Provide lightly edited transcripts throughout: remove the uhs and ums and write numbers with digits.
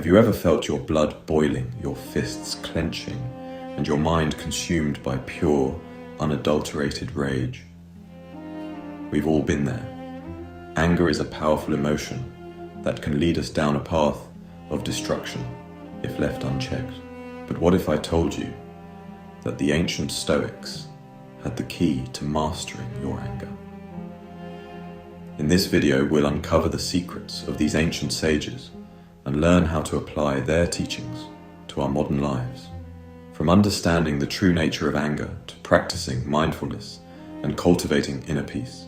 Have you ever felt your blood boiling, your fists clenching, and your mind consumed by pure, unadulterated rage? We've all been there. Anger is a powerful emotion that can lead us down a path of destruction if left unchecked. But what if I told you that the ancient Stoics had the key to mastering your anger? In this video, we'll uncover the secrets of these ancient sages and learn how to apply their teachings to our modern lives. From understanding the true nature of anger to practicing mindfulness and cultivating inner peace,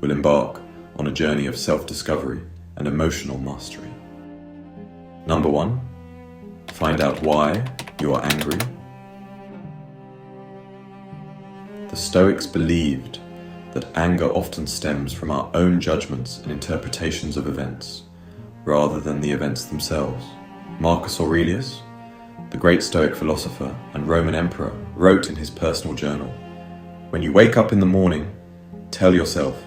we'll embark on a journey of self-discovery and emotional mastery. Number 1, find out why you are angry. The Stoics believed that anger often stems from our own judgments and interpretations of events, rather than the events themselves. Marcus Aurelius, the great Stoic philosopher and Roman emperor, wrote in his personal journal, "When you wake up in the morning, tell yourself,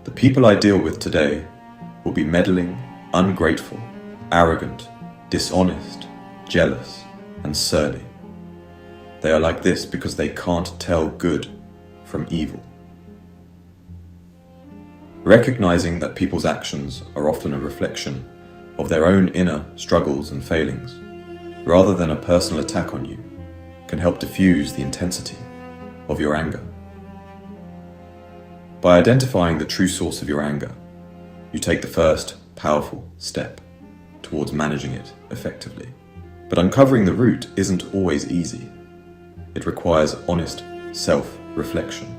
the people I deal with today will be meddling, ungrateful, arrogant, dishonest, jealous, and surly. They are like this because they can't tell good from evil." Recognizing that people's actions are often a reflection of their own inner struggles and failings, rather than a personal attack on you, can help diffuse the intensity of your anger. By identifying the true source of your anger, you take the first powerful step towards managing it effectively. But uncovering the root isn't always easy. It requires honest self-reflection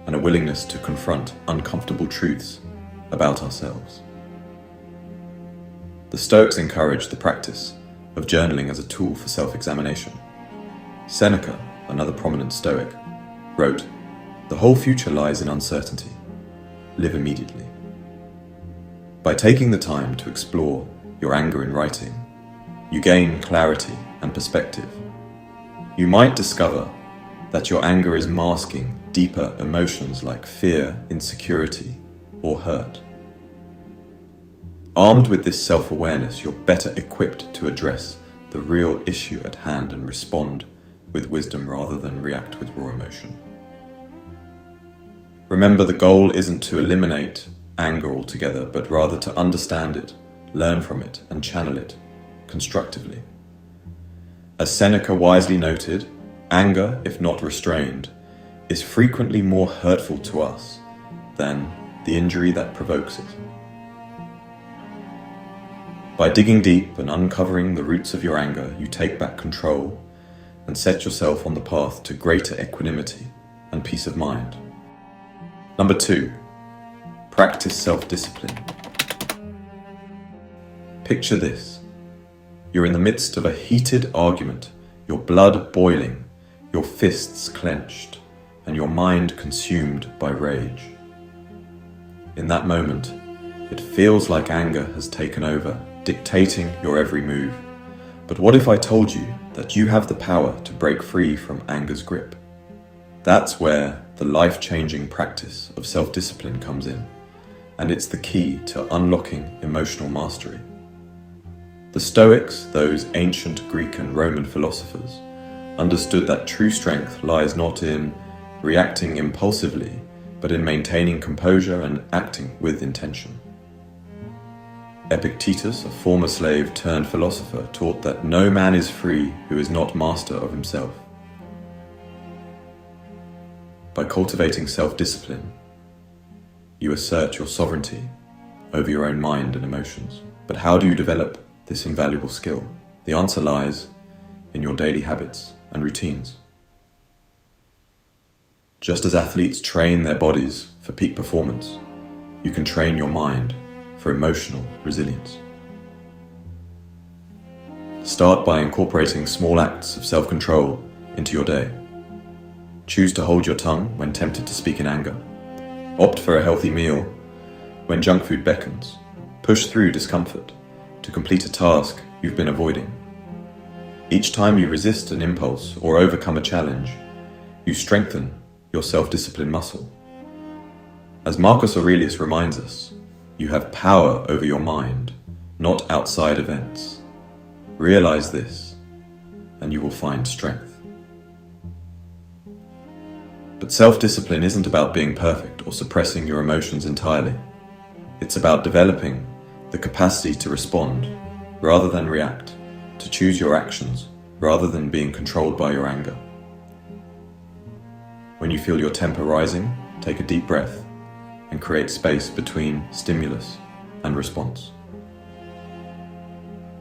and a willingness to confront uncomfortable truths about ourselves. The Stoics encouraged the practice of journaling as a tool for self-examination. Seneca, another prominent Stoic, wrote, "The whole future lies in uncertainty. Live immediately." By taking the time to explore your anger in writing, you gain clarity and perspective. You might discover that your anger is masking deeper emotions like fear, insecurity, or hurt. Armed with this self-awareness, you're better equipped to address the real issue at hand and respond with wisdom rather than react with raw emotion. Remember, the goal isn't to eliminate anger altogether, but rather to understand it, learn from it, and channel it constructively. As Seneca wisely noted, anger, if not restrained, is frequently more hurtful to us than the injury that provokes it. By digging deep and uncovering the roots of your anger, you take back control and set yourself on the path to greater equanimity and peace of mind. Number 2, practice self-discipline. Picture this. You're in the midst of a heated argument, your blood boiling, your fists clenched, and your mind consumed by rage. In that moment, it feels like anger has taken over, dictating your every move. But what if I told you that you have the power to break free from anger's grip? That's where the life-changing practice of self-discipline comes in, and it's the key to unlocking emotional mastery. The Stoics, those ancient Greek and Roman philosophers, understood that true strength lies not in reacting impulsively, but in maintaining composure and acting with intention. Epictetus, a former slave turned philosopher, taught that no man is free who is not master of himself. By cultivating self-discipline, you assert your sovereignty over your own mind and emotions. But how do you develop this invaluable skill? The answer lies in your daily habits and routines. Just as athletes train their bodies for peak performance, you can train your mind for emotional resilience. Start by incorporating small acts of self-control into your day. Choose to hold your tongue when tempted to speak in anger. Opt for a healthy meal when junk food beckons. Push through discomfort to complete a task you've been avoiding. Each time you resist an impulse or overcome a challenge, you strengthen your self-discipline muscle. As Marcus Aurelius reminds us, you have power over your mind. not outside events. Realize this, and you will find strength. But self-discipline isn't about being perfect or suppressing your emotions entirely. It's about developing the capacity to respond rather than react, to choose your actions rather than being controlled by your anger. When you feel your temper rising, take a deep breath and create space between stimulus and response.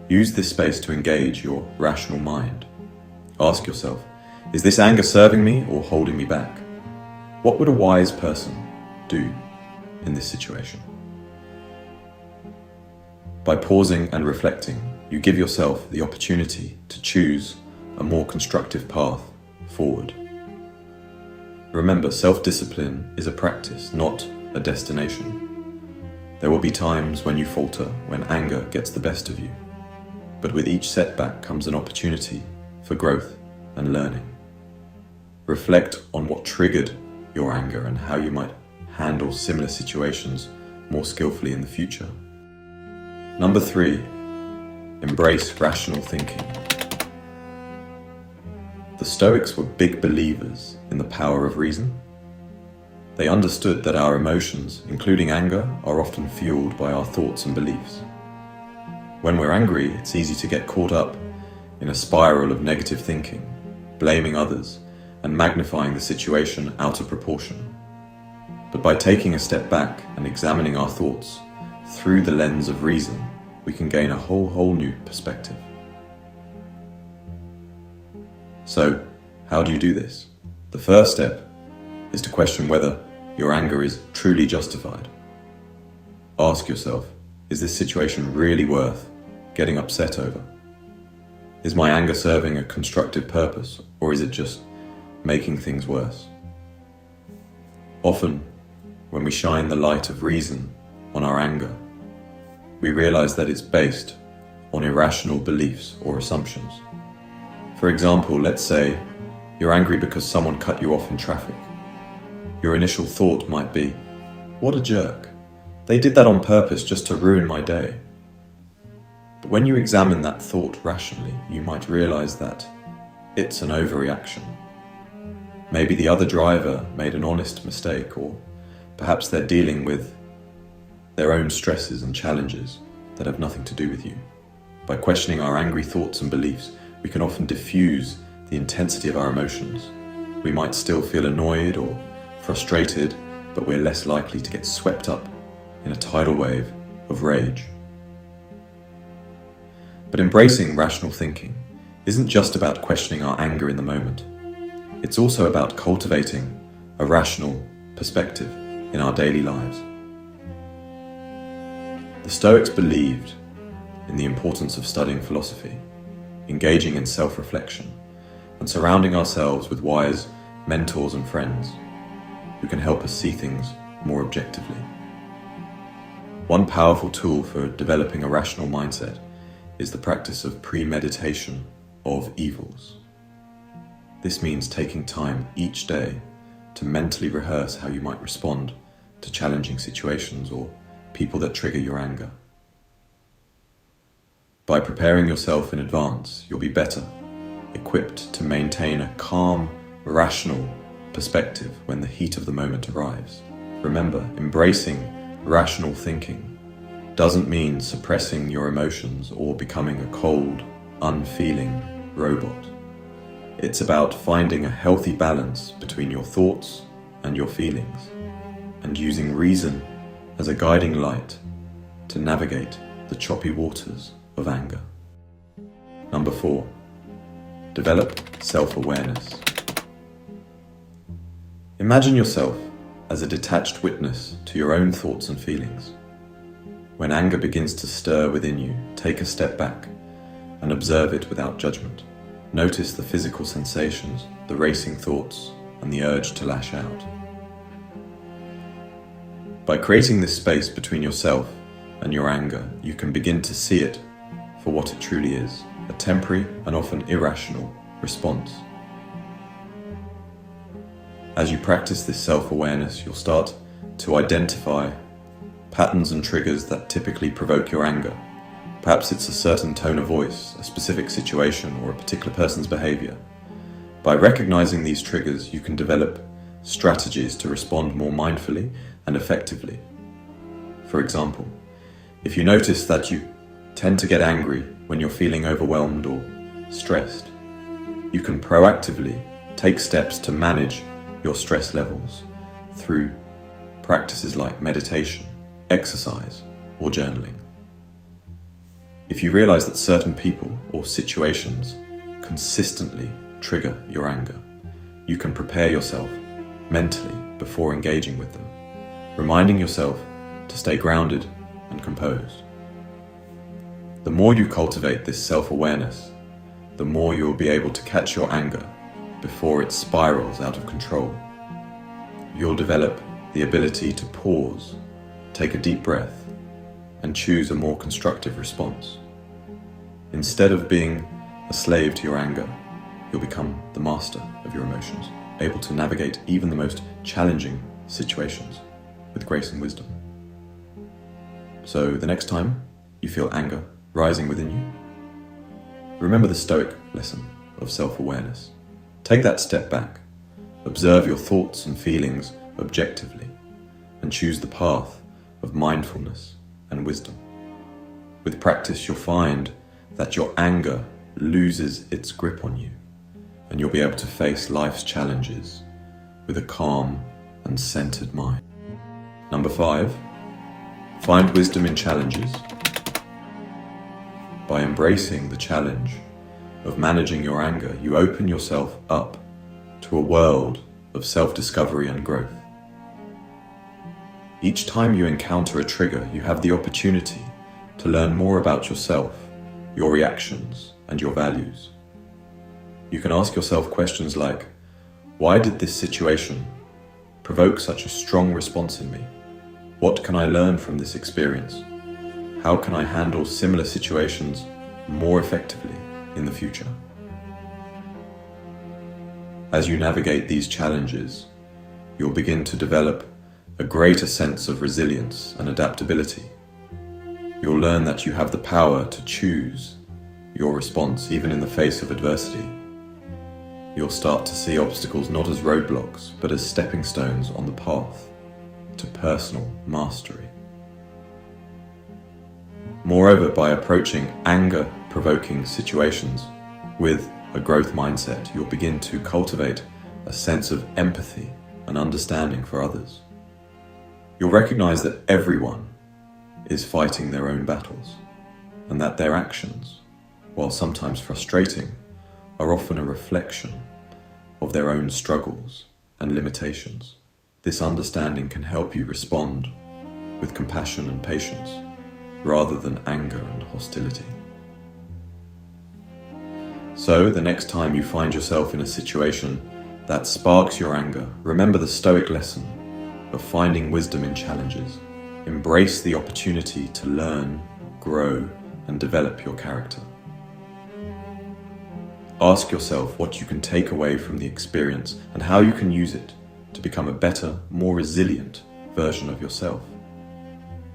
Use this space to engage your rational mind. Ask yourself, is this anger serving me or holding me back? What would a wise person do in this situation? By pausing and reflecting, you give yourself the opportunity to choose a more constructive path forward. Remember, self-discipline is a practice, not a destination. There will be times when you falter, when anger gets the best of you. But with each setback comes an opportunity for growth and learning. Reflect on what triggered your anger and how you might handle similar situations more skillfully in the future. Number 3, embrace rational thinking. The Stoics were big believers in the power of reason. They understood that our emotions, including anger, are often fueled by our thoughts and beliefs. When we're angry, it's easy to get caught up in a spiral of negative thinking, blaming others, and magnifying the situation out of proportion. But by taking a step back and examining our thoughts through the lens of reason, we can gain a whole new perspective. So, how do you do this? The first step is to question whether your anger is truly justified. Ask yourself, is this situation really worth getting upset over? Is my anger serving a constructive purpose, or is it just making things worse? Often, when we shine the light of reason on our anger, we realize that it's based on irrational beliefs or assumptions. For example, let's say you're angry because someone cut you off in traffic. Your initial thought might be, what a jerk. They did that on purpose just to ruin my day. But when you examine that thought rationally, you might realize that it's an overreaction. Maybe the other driver made an honest mistake, or perhaps they're dealing with their own stresses and challenges that have nothing to do with you. By questioning our angry thoughts and beliefs, we can often diffuse the intensity of our emotions. We might still feel annoyed or frustrated, but we're less likely to get swept up in a tidal wave of rage. But embracing rational thinking isn't just about questioning our anger in the moment. It's also about cultivating a rational perspective in our daily lives. The Stoics believed in the importance of studying philosophy, engaging in self-reflection, and surrounding ourselves with wise mentors and friends who can help us see things more objectively. One powerful tool for developing a rational mindset is the practice of premeditation of evils. This means taking time each day to mentally rehearse how you might respond to challenging situations or people that trigger your anger. By preparing yourself in advance, you'll be better equipped to maintain a calm, rational perspective when the heat of the moment arrives. Remember, embracing rational thinking doesn't mean suppressing your emotions or becoming a cold, unfeeling robot. It's about finding a healthy balance between your thoughts and your feelings, and using reason as a guiding light to navigate the choppy waters of anger. Number 4, develop self-awareness. Imagine yourself as a detached witness to your own thoughts and feelings. When anger begins to stir within you, take a step back and observe it without judgment. Notice the physical sensations, the racing thoughts, and the urge to lash out. By creating this space between yourself and your anger, you can begin to see it for what it truly is, a temporary and often irrational response. As you practice this self-awareness, you'll start to identify patterns and triggers that typically provoke your anger, Perhaps it's a certain tone of voice, a specific situation, or a particular person's behavior. By recognizing these triggers, you can develop strategies to respond more mindfully and effectively. For example, if you notice that you tend to get angry when you're feeling overwhelmed or stressed, you can proactively take steps to manage your stress levels through practices like meditation, exercise, or journaling. If you realize that certain people or situations consistently trigger your anger, you can prepare yourself mentally before engaging with them, reminding yourself to stay grounded and composed. The more you cultivate this self-awareness, the more you will be able to catch your anger before it spirals out of control. You'll develop the ability to pause, take a deep breath, and choose a more constructive response. Instead of being a slave to your anger, you'll become the master of your emotions, able to navigate even the most challenging situations with grace and wisdom. So the next time you feel anger rising within you, remember the Stoic lesson of self-awareness. Take that step back, observe your thoughts and feelings objectively, and choose the path of mindfulness and wisdom. With practice, you'll find that your anger loses its grip on you, and you'll be able to face life's challenges with a calm and centered mind. Number 5, find wisdom in challenges. By embracing the challenge of managing your anger, you open yourself up to a world of self-discovery and growth. Each time you encounter a trigger, you have the opportunity to learn more about yourself, your reactions, and your values. You can ask yourself questions like, why did this situation provoke such a strong response in me? What can I learn from this experience? How can I handle similar situations more effectively in the future? As you navigate these challenges, you'll begin to develop a greater sense of resilience and adaptability. You'll learn that you have the power to choose your response even in the face of adversity. You'll start to see obstacles not as roadblocks, but as stepping stones on the path to personal mastery. Moreover, by approaching anger-provoking situations with a growth mindset, you'll begin to cultivate a sense of empathy and understanding for others. You'll recognize that everyone is fighting their own battles, and that their actions, while sometimes frustrating, are often a reflection of their own struggles and limitations. This understanding can help you respond with compassion and patience, rather than anger and hostility. So, the next time you find yourself in a situation that sparks your anger, remember the Stoic lesson of finding wisdom in challenges. Embrace the opportunity to learn, grow, and develop your character. Ask yourself what you can take away from the experience and how you can use it to become a better, more resilient version of yourself.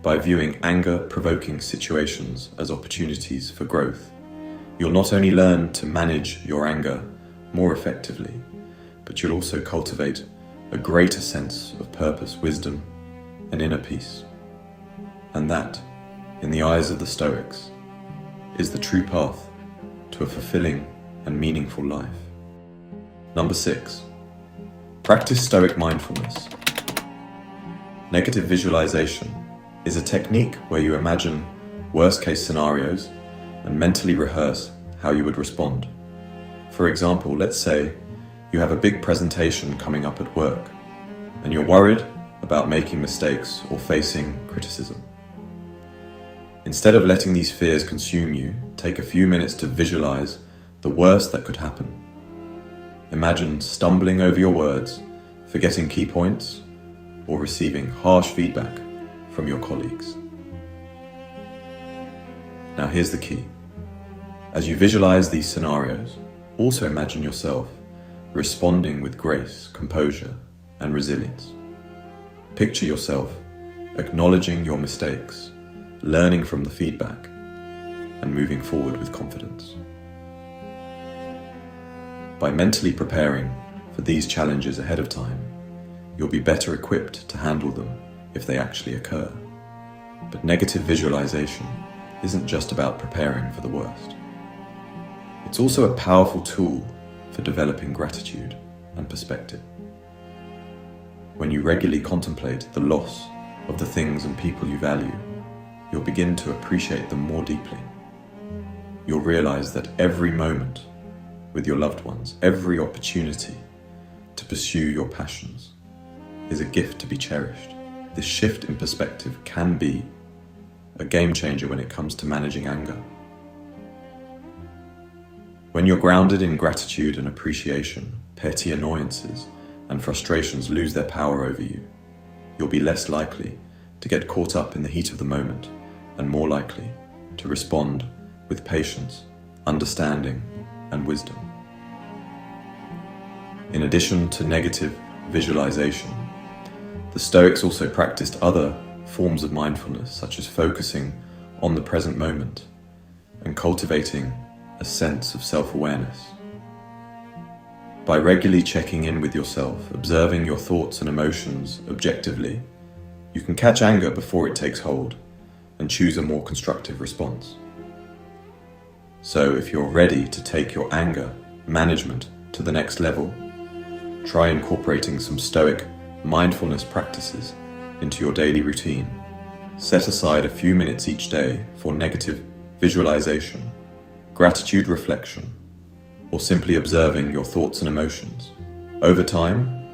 By viewing anger-provoking situations as opportunities for growth, you'll not only learn to manage your anger more effectively, but you'll also cultivate a greater sense of purpose, wisdom, and inner peace. And that, in the eyes of the Stoics, is the true path to a fulfilling and meaningful life. Number 6, practice Stoic mindfulness. Negative visualization is a technique where you imagine worst-case scenarios and mentally rehearse how you would respond. For example, let's say you have a big presentation coming up at work, and you're worried about making mistakes or facing criticism. Instead of letting these fears consume you, take a few minutes to visualize the worst that could happen. Imagine stumbling over your words, forgetting key points, or receiving harsh feedback from your colleagues. Now here's the key. As you visualize these scenarios, also imagine yourself responding with grace, composure, and resilience. Picture yourself acknowledging your mistakes, learning from the feedback, and moving forward with confidence. By mentally preparing for these challenges ahead of time, you'll be better equipped to handle them if they actually occur. But negative visualization isn't just about preparing for the worst. It's also a powerful tool for developing gratitude and perspective. When you regularly contemplate the loss of the things and people you value, you'll begin to appreciate them more deeply. You'll realize that every moment with your loved ones, every opportunity to pursue your passions, is a gift to be cherished. This shift in perspective can be a game changer when it comes to managing anger. When you're grounded in gratitude and appreciation, petty annoyances and frustrations lose their power over you. You'll be less likely to get caught up in the heat of the moment and more likely to respond with patience, understanding, and wisdom. In addition to negative visualization, the Stoics also practiced other forms of mindfulness, such as focusing on the present moment and cultivating a sense of self-awareness. By regularly checking in with yourself, observing your thoughts and emotions objectively, you can catch anger before it takes hold and choose a more constructive response. So if you're ready to take your anger management to the next level, try incorporating some Stoic mindfulness practices into your daily routine. Set aside a few minutes each day for negative visualization, gratitude reflection, or simply observing your thoughts and emotions. Over time,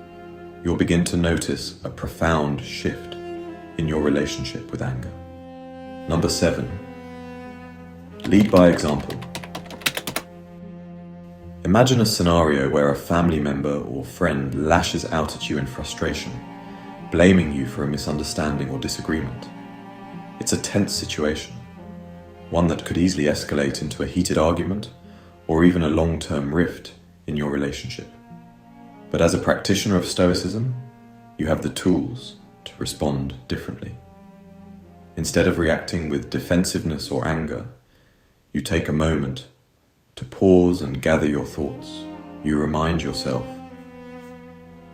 you'll begin to notice a profound shift in your relationship with anger. Number 7, lead by example. Imagine a scenario where a family member or friend lashes out at you in frustration, blaming you for a misunderstanding or disagreement. It's a tense situation, one that could easily escalate into a heated argument or even a long-term rift in your relationship. But as a practitioner of Stoicism, you have the tools to respond differently. Instead of reacting with defensiveness or anger, you take a moment to pause and gather your thoughts. You remind yourself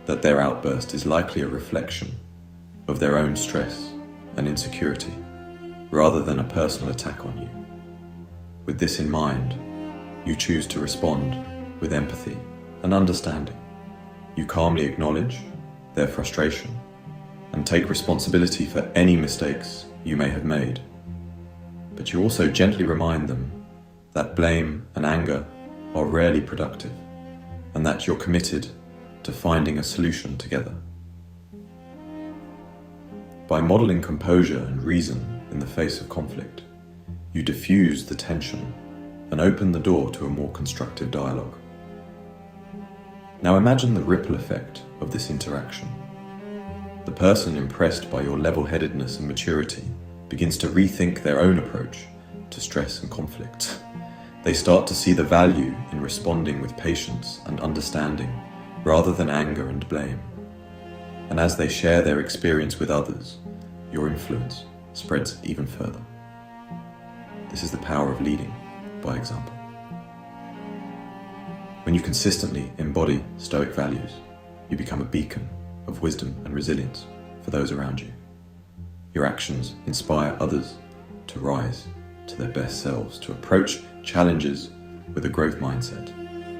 that their outburst is likely a reflection of their own stress and insecurity, rather than a personal attack on you. With this in mind, you choose to respond with empathy and understanding. You calmly acknowledge their frustration and take responsibility for any mistakes you may have made. But you also gently remind them that blame and anger are rarely productive and that you're committed to finding a solution together. By modeling composure and reason in the face of conflict, you diffuse the tension and open the door to a more constructive dialogue. Now imagine the ripple effect of this interaction. The person impressed by your level-headedness and maturity begins to rethink their own approach to stress and conflict. They start to see the value in responding with patience and understanding rather than anger and blame. And as they share their experience with others, your influence spreads even further. This is the power of leading by example. When you consistently embody Stoic values, you become a beacon of wisdom and resilience for those around you. Your actions inspire others to rise to their best selves, to approach challenges with a growth mindset,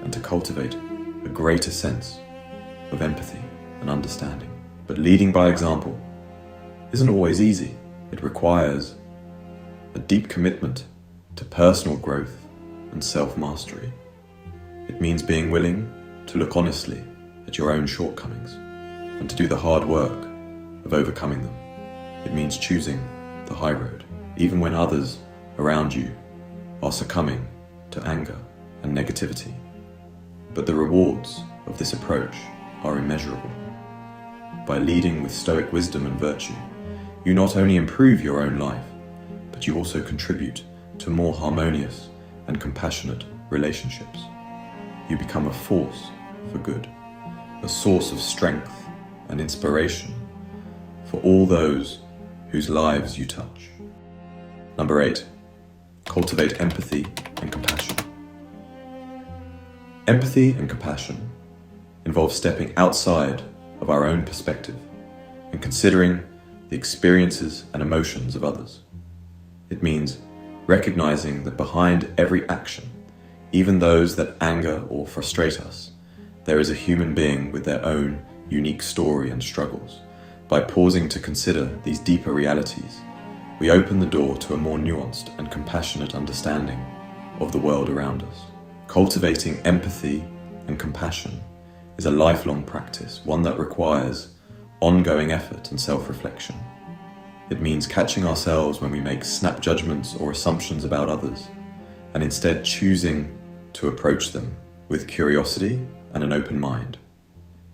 and to cultivate a greater sense of empathy and understanding. But leading by example isn't always easy. It requires a deep commitment to personal growth and self-mastery. It means being willing to look honestly at your own shortcomings and to do the hard work of overcoming them. It means choosing the high road, even when others around you are succumbing to anger and negativity. But the rewards of this approach are immeasurable. By leading with Stoic wisdom and virtue, you not only improve your own life, but you also contribute to more harmonious and compassionate relationships. You become a force for good, a source of strength and inspiration for all those whose lives you touch. Number 8, cultivate empathy and compassion. Empathy and compassion involve stepping outside of our own perspective and considering the experiences and emotions of others. It means recognizing that behind every action, even those that anger or frustrate us, there is a human being with their own unique story and struggles. By pausing to consider these deeper realities, we open the door to a more nuanced and compassionate understanding of the world around us. Cultivating empathy and compassion is a lifelong practice, one that requires ongoing effort and self-reflection. It means catching ourselves when we make snap judgments or assumptions about others, and instead choosing to approach them with curiosity and an open mind.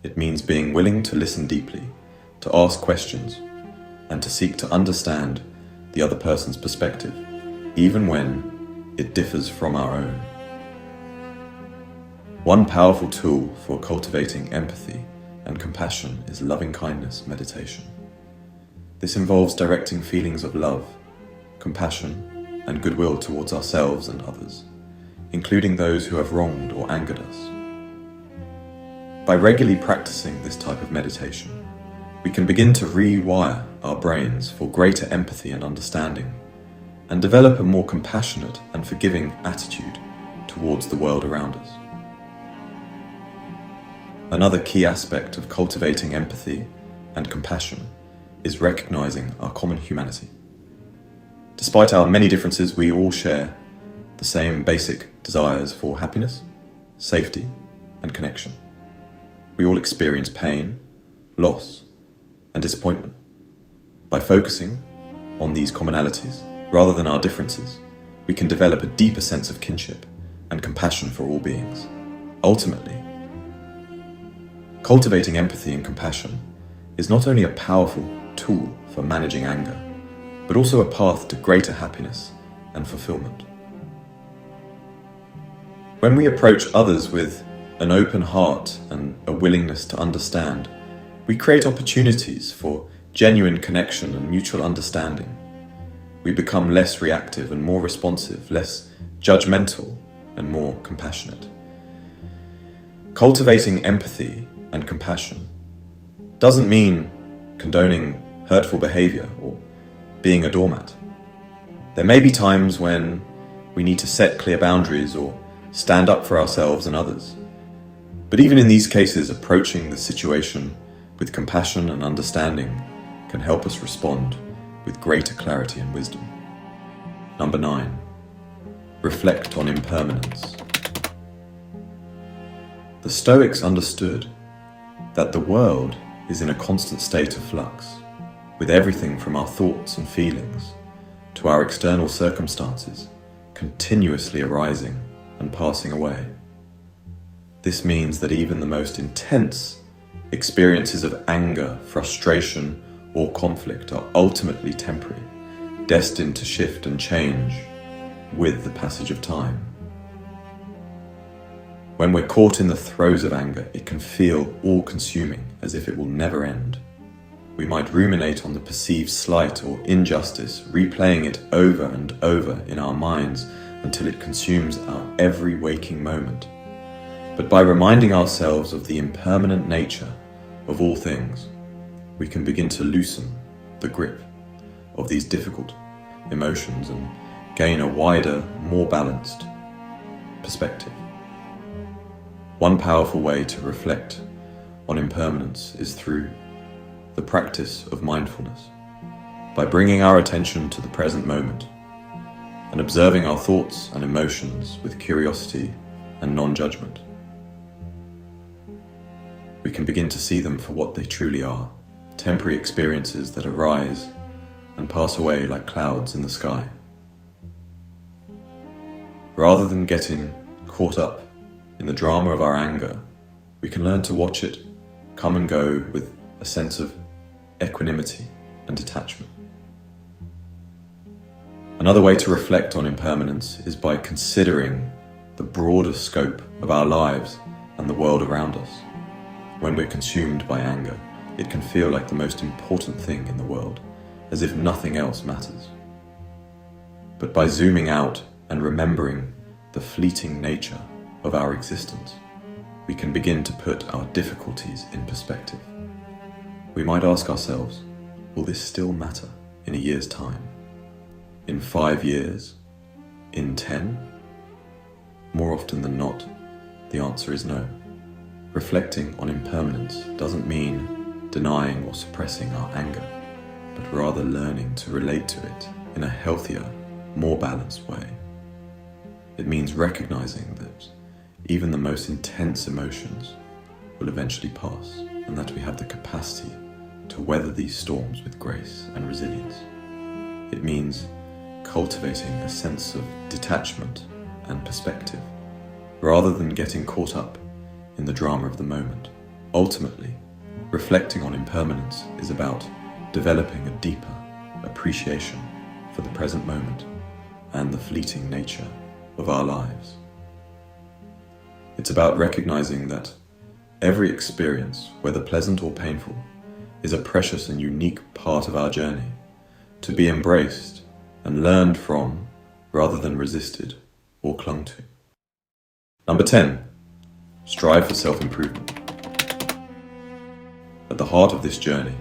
It means being willing to listen deeply, to ask questions, and to seek to understand the other person's perspective, even when it differs from our own. One powerful tool for cultivating empathy and compassion is loving-kindness meditation. This involves directing feelings of love, compassion, and goodwill towards ourselves and others, including those who have wronged or angered us. By regularly practicing this type of meditation, we can begin to rewire our brains for greater empathy and understanding, and develop a more compassionate and forgiving attitude towards the world around us. Another key aspect of cultivating empathy and compassion is recognizing our common humanity. Despite our many differences, we all share the same basic desires for happiness, safety, and connection. We all experience pain, loss, and disappointment. By focusing on these commonalities, rather than our differences, we can develop a deeper sense of kinship and compassion for all beings. Ultimately, cultivating empathy and compassion is not only a powerful tool for managing anger, but also a path to greater happiness and fulfillment. When we approach others with an open heart and a willingness to understand, we create opportunities for genuine connection and mutual understanding. We become less reactive and more responsive, less judgmental and more compassionate. Cultivating empathy and compassion doesn't mean condoning hurtful behavior or being a doormat. There may be times when we need to set clear boundaries or stand up for ourselves and others. But even in these cases, approaching the situation with compassion and understanding can help us respond with greater clarity and wisdom. Number 9, reflect on impermanence. The Stoics understood that the world is in a constant state of flux, with everything from our thoughts and feelings to our external circumstances continuously arising and passing away. This means that even the most intense experiences of anger, frustration, or conflict are ultimately temporary, destined to shift and change with the passage of time. When we're caught in the throes of anger, it can feel all-consuming, as if it will never end. We might ruminate on the perceived slight or injustice, replaying it over and over in our minds until it consumes our every waking moment. But by reminding ourselves of the impermanent nature of all things, we can begin to loosen the grip of these difficult emotions and gain a wider, more balanced perspective. One powerful way to reflect on impermanence is through the practice of mindfulness, by bringing our attention to the present moment and observing our thoughts and emotions with curiosity and non-judgment. We can begin to see them for what they truly are, temporary experiences that arise and pass away like clouds in the sky. Rather than getting caught up in the drama of our anger, we can learn to watch it come and go with a sense of equanimity and detachment. Another way to reflect on impermanence is by considering the broader scope of our lives and the world around us. When we're consumed by anger, it can feel like the most important thing in the world, as if nothing else matters. but by zooming out and remembering the fleeting nature of our existence, we can begin to put our difficulties in perspective. We might ask ourselves, will this still matter in a year's time? In 5 years? In 10? More often than not, the answer is no. Reflecting on impermanence doesn't mean denying or suppressing our anger, but rather learning to relate to it in a healthier, more balanced way. It means recognizing that even the most intense emotions will eventually pass, and that we have the capacity to weather these storms with grace and resilience. It means cultivating a sense of detachment and perspective, rather than getting caught up in the drama of the moment. Ultimately, reflecting on impermanence is about developing a deeper appreciation for the present moment and the fleeting nature of our lives. It's about recognizing that every experience, whether pleasant or painful, is a precious and unique part of our journey, to be embraced and learned from rather than resisted or clung to. Number 10, strive for self-improvement. At the heart of this journey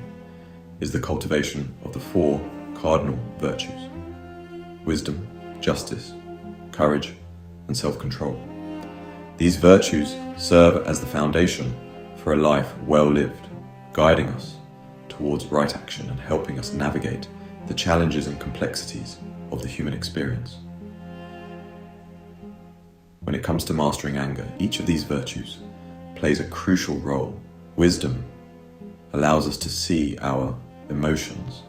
is the cultivation of the 4 cardinal virtues: wisdom, justice, courage, and self-control. These virtues serve as the foundation for a life well lived, guiding us towards right action and helping us navigate the challenges and complexities of the human experience. When it comes to mastering anger, each of these virtues plays a crucial role. Wisdom allows us to see our emotions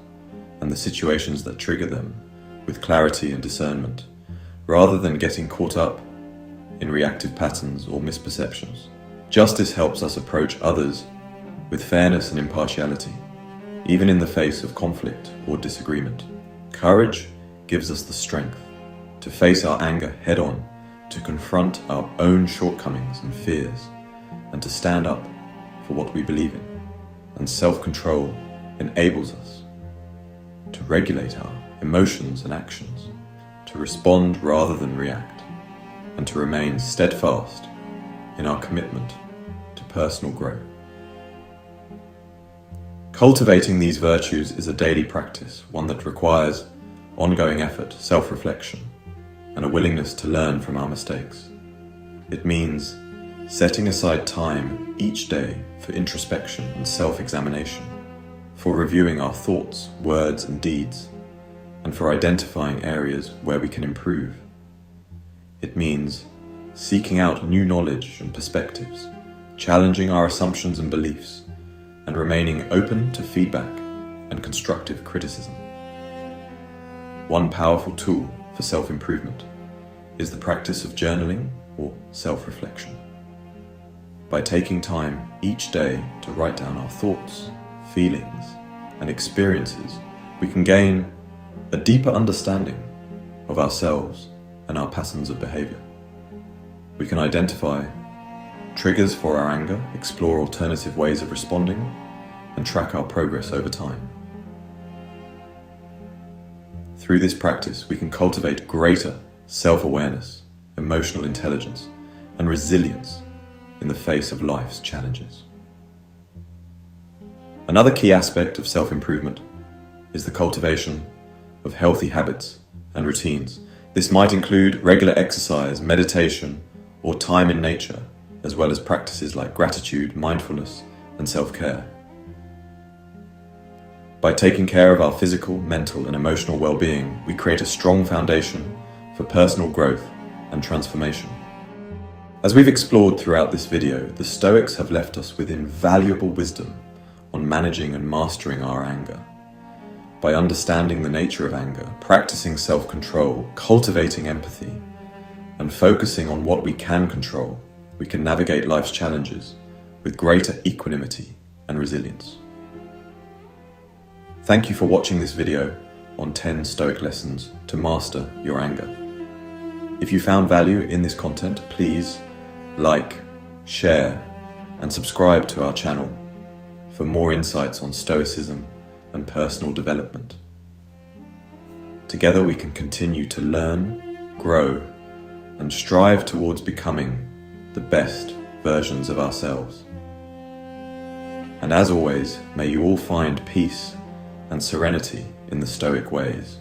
and the situations that trigger them with clarity and discernment, rather than getting caught up in reactive patterns or misperceptions. Justice helps us approach others with fairness and impartiality, even in the face of conflict or disagreement. Courage gives us the strength to face our anger head-on, to confront our own shortcomings and fears, and to stand up for what we believe in. And self-control enables us to regulate our emotions and actions, to respond rather than react, and to remain steadfast in our commitment to personal growth. Cultivating these virtues is a daily practice, one that requires ongoing effort, self-reflection, and a willingness to learn from our mistakes. It means setting aside time each day for introspection and self-examination, for reviewing our thoughts, words, and deeds, and for identifying areas where we can improve. It means seeking out new knowledge and perspectives, challenging our assumptions and beliefs, and remaining open to feedback and constructive criticism. One powerful tool for self-improvement is the practice of journaling or self-reflection. By taking time each day to write down our thoughts, feelings, and experiences, we can gain a deeper understanding of ourselves and our patterns of behavior. We can identify triggers for our anger, explore alternative ways of responding, and track our progress over time. Through this practice, we can cultivate greater self-awareness, emotional intelligence, and resilience in the face of life's challenges. Another key aspect of self-improvement is the cultivation of healthy habits and routines. This might include regular exercise, meditation, or time in nature, as well as practices like gratitude, mindfulness, and self-care. By taking care of our physical, mental, and emotional well-being, we create a strong foundation for personal growth and transformation. As we've explored throughout this video, the Stoics have left us with invaluable wisdom on managing and mastering our anger. By understanding the nature of anger, practicing self-control, cultivating empathy, and focusing on what we can control, we can navigate life's challenges with greater equanimity and resilience. Thank you for watching this video on 10 Stoic lessons to master your anger. If you found value in this content, please like, share, and subscribe to our channel for more insights on Stoicism and personal development. Together we can continue to learn, grow, and strive towards becoming the best versions of ourselves. And as always, may you all find peace and serenity in the Stoic ways.